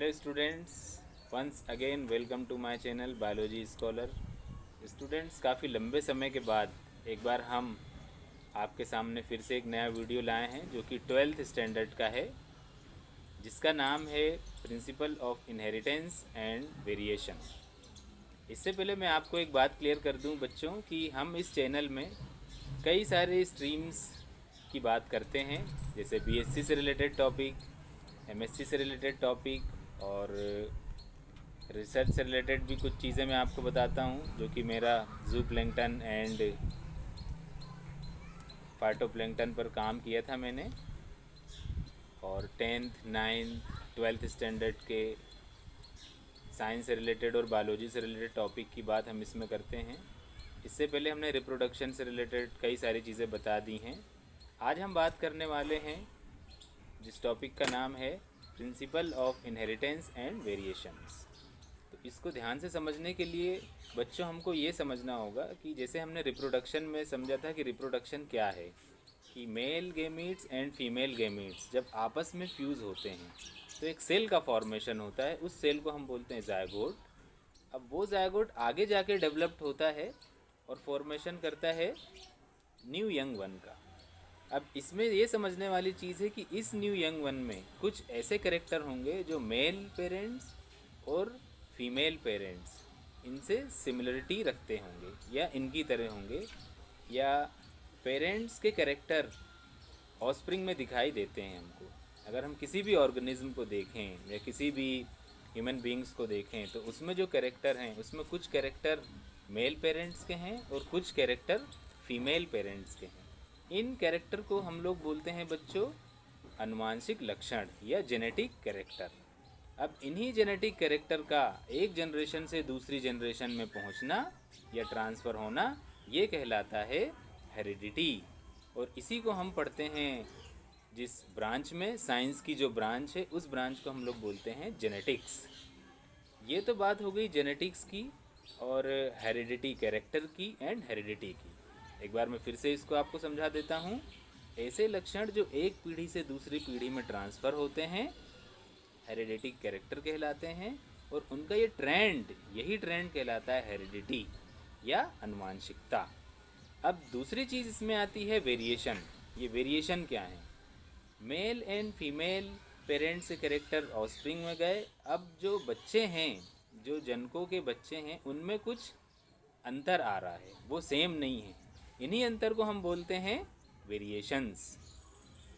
Hello students, once again welcome to my channel biology scholar. Students, काफ़ी लंबे समय के बाद एक बार हम आपके सामने फिर से एक नया वीडियो लाए हैं जो कि 12th स्टैंडर्ड का है, जिसका नाम है principle of inheritance and variation. इससे पहले मैं आपको एक बात क्लियर कर दूं बच्चों कि हम इस चैनल में कई सारे स्ट्रीम्स की बात करते हैं, जैसे बीएससी से रिलेटेड टॉपिक, एमएससी से रिलेटेड टॉपिक और रिसर्च से रिलेटेड भी कुछ चीज़ें मैं आपको बताता हूँ, जो कि मेरा जू प्लैंकटन एंड फाइटोप्लैंकटन पर काम किया था मैंने। और 10th 9th 12th स्टैंडर्ड के साइंस से रिलेटेड और बायोलॉजी से रिलेटेड टॉपिक की बात हम इसमें करते हैं। इससे पहले हमने रिप्रोडक्शन से रिलेटेड कई सारी चीज़ें बता दी हैं। आज हम बात करने वाले हैं जिस टॉपिक का नाम है principle of inheritance and variations. तो इसको ध्यान से समझने के लिए बच्चों हमको ये समझना होगा कि जैसे हमने रिप्रोडक्शन में समझा था कि रिप्रोडक्शन क्या है, कि mail gametes and female gametes जब आपस में फ्यूज़ होते हैं तो एक सेल का फॉर्मेशन होता है। उस सेल को हम बोलते हैं जायगोट। अब वो जायगोट आगे जाके डेवलप्ड होता है और फॉर्मेशन करता है न्यू यंग वन का। अब इसमें ये समझने वाली चीज़ है कि इस न्यू यंग वन में कुछ ऐसे कैरेक्टर होंगे जो मेल पेरेंट्स और फीमेल पेरेंट्स इनसे सिमिलरिटी रखते होंगे या इनकी तरह होंगे, या पेरेंट्स के कैरेक्टर ऑस्प्रिंग में दिखाई देते हैं हमको। अगर हम किसी भी ऑर्गेनिज्म को देखें या किसी भी ह्यूमन बींग्स को देखें तो उसमें जो कैरेक्टर हैं उसमें कुछ कैरेक्टर मेल पेरेंट्स के हैं और कुछ कैरेक्टर फीमेल पेरेंट्स के हैं। इन कैरेक्टर को हम लोग बोलते हैं बच्चों आनुवांशिक लक्षण या जेनेटिक कैरेक्टर। अब इन्हीं जेनेटिक कैरेक्टर का एक जनरेशन से दूसरी जनरेशन में पहुंचना या ट्रांसफ़र होना ये कहलाता है हेरिडिटी। और इसी को हम पढ़ते हैं जिस ब्रांच में, साइंस की जो ब्रांच है उस ब्रांच को हम लोग बोलते हैं जेनेटिक्स। ये तो बात हो गई जेनेटिक्स की और हेरिडिटी कैरेक्टर की एंड हेरिडिटी की। एक बार मैं फिर से इसको आपको समझा देता हूँ। ऐसे लक्षण जो एक पीढ़ी से दूसरी पीढ़ी में ट्रांसफ़र होते हैं हेरिडिटिक कैरेक्टर कहलाते हैं, और उनका ये ट्रेंड, यही ट्रेंड कहलाता है हेरिडिटी या आनुवांशिकता। अब दूसरी चीज़ इसमें आती है वेरिएशन। ये वेरिएशन क्या है? मेल एंड फीमेल पेरेंट्स से कैरेक्टर ऑस्प्रिंग में गए। अब जो बच्चे हैं, जो जनकों के बच्चे हैं, उनमें कुछ अंतर आ रहा है, वो सेम नहीं है। इन्हीं अंतर को हम बोलते हैं वेरिएशंस।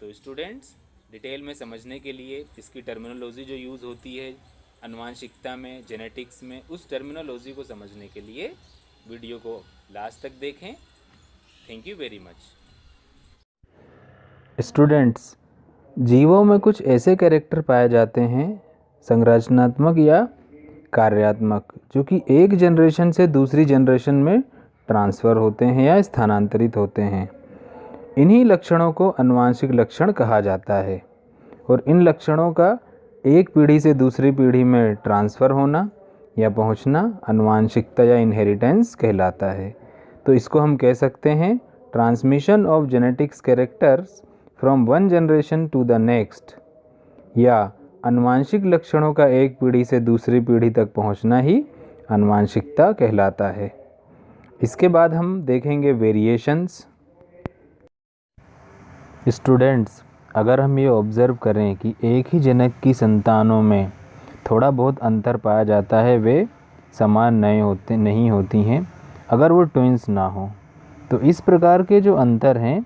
तो स्टूडेंट्स, डिटेल में समझने के लिए इसकी टर्मिनोलॉजी जो यूज़ होती है आनुवांशिकता में, जेनेटिक्स में, उस टर्मिनोलॉजी को समझने के लिए वीडियो को लास्ट तक देखें। Thank you very much. Students, जीवों में कुछ ऐसे कैरेक्टर पाए जाते हैं संरचनात्मक या कार्यात्मक, जो कि एक जनरेशन से दूसरी जनरेशन में ट्रांसफ़र होते हैं या स्थानांतरित होते हैं। इन्हीं लक्षणों को आनुवांशिक लक्षण कहा जाता है, और इन लक्षणों का एक पीढ़ी से दूसरी पीढ़ी में ट्रांसफ़र होना या पहुंचना आनुवांशिकता या इनहेरिटेंस कहलाता है। तो इसको हम कह सकते हैं transmission of genetics characters from one generation to the next, या आनुवांशिक लक्षणों का एक पीढ़ी से दूसरी पीढ़ी तक पहुंचना ही आनुवांशिकता कहलाता है। इसके बाद हम देखेंगे वेरिएशंस। स्टूडेंट्स, अगर हम ये ऑब्ज़र्व करें कि एक ही जनक की संतानों में थोड़ा बहुत अंतर पाया जाता है, वे समान नहीं होती हैं अगर वो ट्विंस ना हो, तो इस प्रकार के जो अंतर हैं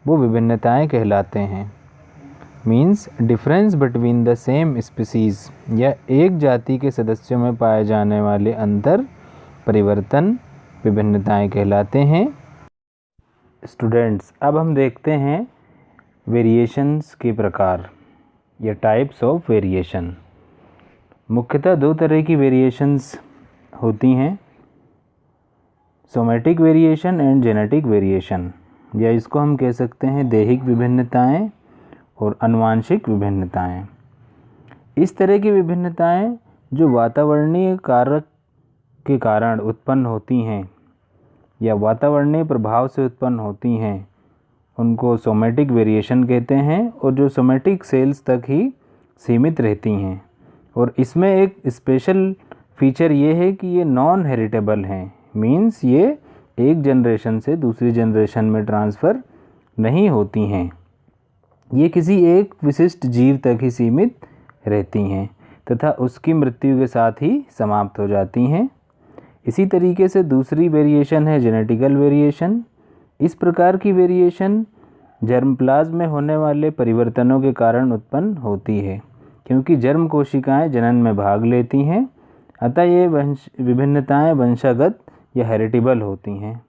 वो विभिन्नताएं कहलाते हैं। Means difference between the same species, या एक जाति के सदस्यों में पाए जाने वाले अंतर परिवर्तन विभिन्नताएं कहलाते हैं। स्टूडेंट्स, अब हम देखते हैं वेरिएशंस के प्रकार या टाइप्स ऑफ वेरिएशन। मुख्यतः दो तरह की वेरिएशंस होती हैं, somatic variation and genetic variation, या इसको हम कह सकते हैं दैहिक विभिन्नताएं और आनुवांशिक विभिन्नताएं। इस तरह की विभिन्नताएं जो वातावरणीय कारक के कारण उत्पन्न होती हैं या वातावरणीय प्रभाव से उत्पन्न होती हैं, उनको सोमैटिक वेरिएशन कहते हैं, और जो सोमैटिक सेल्स तक ही सीमित रहती हैं और इसमें एक स्पेशल फीचर ये है कि ये नॉन हेरिटेबल हैं, मीन्स ये एक जनरेशन से दूसरी जनरेशन में ट्रांसफ़र नहीं होती हैं। ये किसी एक विशिष्ट जीव तक ही सीमित रहती हैं तथा उसकी मृत्यु के साथ ही समाप्त हो जाती हैं। इसी तरीके से दूसरी वेरिएशन है जेनेटिकल वेरिएशन। इस प्रकार की वेरिएशन जर्मप्लाज्म में होने वाले परिवर्तनों के कारण उत्पन्न होती है, क्योंकि जर्म कोशिकाएं जनन में भाग लेती हैं, अतः ये विभिन्नताएं वंशागत या हेरिटेबल होती हैं,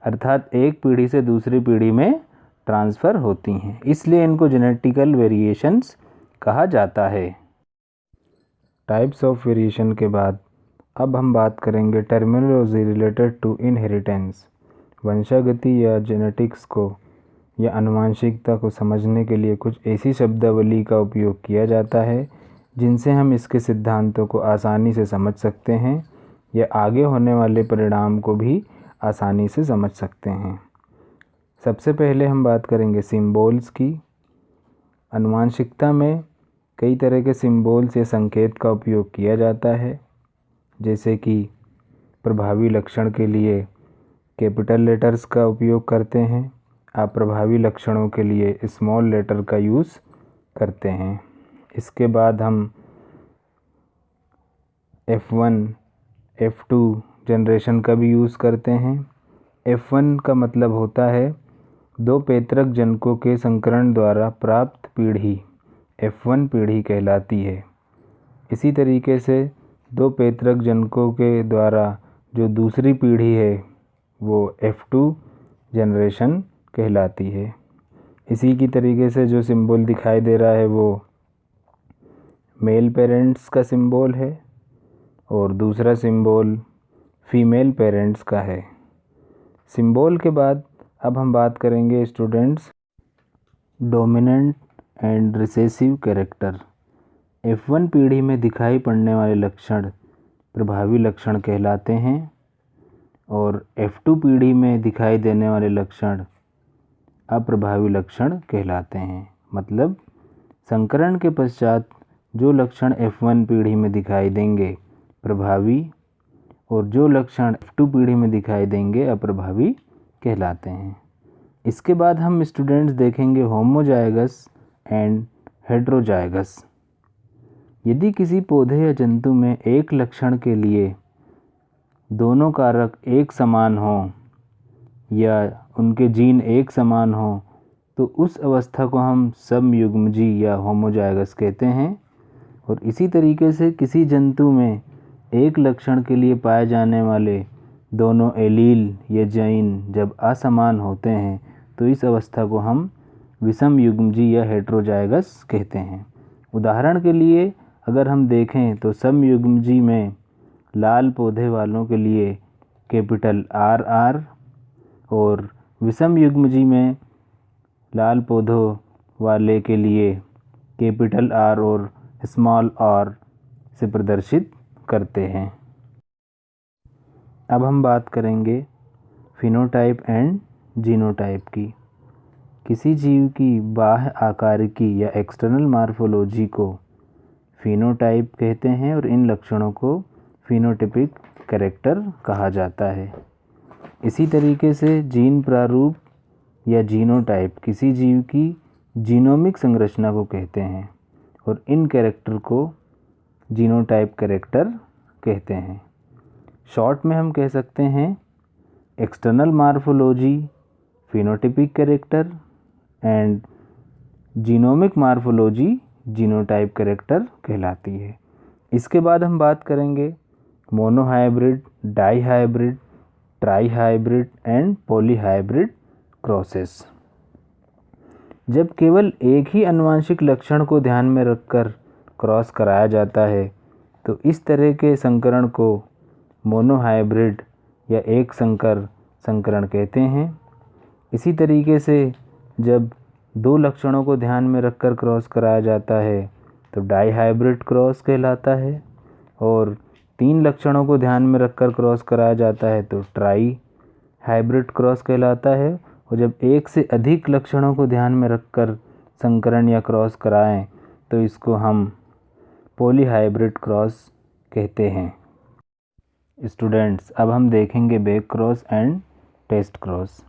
अर्थात एक पीढ़ी से दूसरी पीढ़ी में ट्रांसफ़र होती हैं, इसलिए इनको जेनेटिकल वेरिएशंस कहा जाता है। टाइप्स ऑफ वेरिएशन के बाद अब हम बात करेंगे टर्मिनोलॉजी रिलेटेड टू इनहेरिटेंस। वंशागति या जेनेटिक्स को या आनुवंशिकता को समझने के लिए कुछ ऐसी शब्दावली का उपयोग किया जाता है जिनसे हम इसके सिद्धांतों को आसानी से समझ सकते हैं या आगे होने वाले परिणाम को भी आसानी से समझ सकते हैं। सबसे पहले हम बात करेंगे सिंबल्स की। आनुवंशिकता में कई तरह के सिंबल्स या संकेत का उपयोग किया जाता है, जैसे कि प्रभावी लक्षण के लिए कैपिटल लेटर्स का उपयोग करते हैं, आप प्रभावी लक्षणों के लिए स्मॉल लेटर का यूज़ करते हैं। इसके बाद हम F1, F2 जनरेशन का भी यूज़ करते हैं। F1 का मतलब होता है दो पैतृक जनकों के संकरण द्वारा प्राप्त पीढ़ी F1 पीढ़ी कहलाती है। इसी तरीके से दो पैतृक जनकों के द्वारा जो दूसरी पीढ़ी है वो F2 जनरेशन कहलाती है। इसी की तरीके से जो सिंबल दिखाई दे रहा है वो मेल पेरेंट्स का सिंबल है और दूसरा सिंबल फीमेल पेरेंट्स का है। सिंबल के बाद अब हम बात करेंगे students dominant and recessive character. F1 पीढ़ी में दिखाई पड़ने वाले लक्षण प्रभावी लक्षण कहलाते हैं और F2 पीढ़ी में दिखाई देने वाले लक्षण अप्रभावी लक्षण कहलाते हैं। मतलब संकरण के पश्चात जो लक्षण F1 पीढ़ी में दिखाई देंगे प्रभावी और जो लक्षण F2 पीढ़ी में दिखाई देंगे अप्रभावी कहलाते हैं। इसके बाद हम स्टूडेंट्स देखेंगे होमोजाइगस एंड हेटेरोजाइगस। यदि किसी पौधे या जंतु में एक लक्षण के लिए दोनों कारक एक समान हो या उनके जीन एक समान हो तो उस अवस्था को हम समयुग्मजी या होमोजाइगस कहते हैं। और इसी तरीके से किसी जंतु में एक लक्षण के लिए पाए जाने वाले दोनों एलील या जीन जब असमान होते हैं तो इस अवस्था को हम विषमयुग्मजी या हेटेरोजाइगस कहते हैं। उदाहरण के लिए अगर हम देखें तो समयुग्मजी में लाल पौधे वालों के लिए कैपिटल RR और विषमयुग्मजी में लाल पौधों वाले के लिए कैपिटल R और स्मॉल r से प्रदर्शित करते हैं। अब हम बात करेंगे फिनोटाइप एंड जीनोटाइप की। किसी जीव की बाह्य आकारिकी या एक्सटर्नल मॉर्फोलॉजी को फिनोटाइप कहते हैं और इन लक्षणों को फिनोटाइपिक कैरेक्टर कहा जाता है। इसी तरीके से जीन प्रारूप या जीनोटाइप किसी जीव की जीनोमिक संरचना को कहते हैं और इन कैरेक्टर को जीनोटाइप कैरेक्टर कहते हैं। शॉर्ट में हम कह सकते हैं external morphology phenotypic character and genomic morphology genotype character कहलाती है। इसके बाद हम बात करेंगे monohybrid, dihybrid, trihybrid and polyhybrid crosses. जब केवल एक ही आनुवंशिक लक्षण को ध्यान में रखकर क्रॉस कराया जाता है तो इस तरह के संकरण को मोनोहाइब्रिड या एक संकर संकरण कहते हैं। इसी तरीके से जब दो लक्षणों को ध्यान में रखकर क्रॉस कराया जाता है तो डाईहाइब्रिड क्रॉस कहलाता है और तीन लक्षणों को ध्यान में रखकर क्रॉस कराया जाता है तो ट्राई हाइब्रिड क्रॉस कहलाता है। और जब एक से अधिक लक्षणों को ध्यान में रखकर संकरण या क्रॉस कराएं तो इसको हम पॉलीहाइब्रिड क्रॉस कहते हैं। स्टूडेंट्स, अब हम देखेंगे back cross and test cross.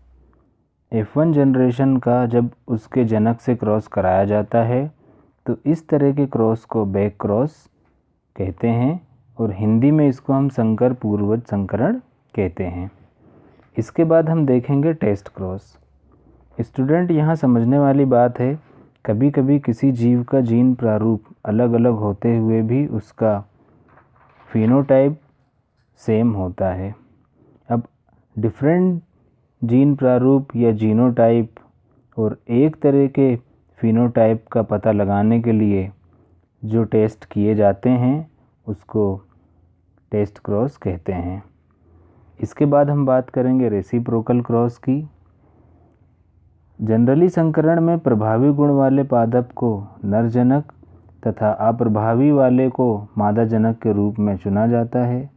F1 generation का जब उसके जनक से क्रॉस कराया जाता है तो इस तरह के क्रॉस को बैक क्रॉस कहते हैं और हिंदी में इसको हम संकर पूर्वज संकरण कहते हैं। इसके बाद हम देखेंगे टेस्ट क्रॉस। स्टूडेंट, यहाँ समझने वाली बात है, कभी कभी किसी जीव का जीन प्रारूप अलग अलग होते हुए भी उसका फिनोटाइप सेम होता है। अब डिफरेंट जीन प्रारूप या जीनोटाइप और एक तरह के फिनोटाइप का पता लगाने के लिए जो टेस्ट किए जाते हैं उसको टेस्ट क्रॉस कहते हैं। इसके बाद हम बात करेंगे रेसिप्रोकल क्रॉस की। जनरली संकरण में प्रभावी गुण वाले पादप को नरजनक तथा अप्रभावी वाले को मादाजनक के रूप में चुना जाता है,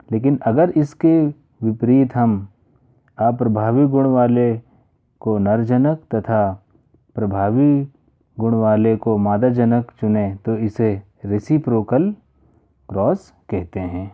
लेकिन अगर इसके विपरीत हम अप्रभावी गुण वाले को नरजनक तथा प्रभावी गुण वाले को मादाजनक चुने तो इसे रेसिप्रोकल क्रॉस कहते हैं।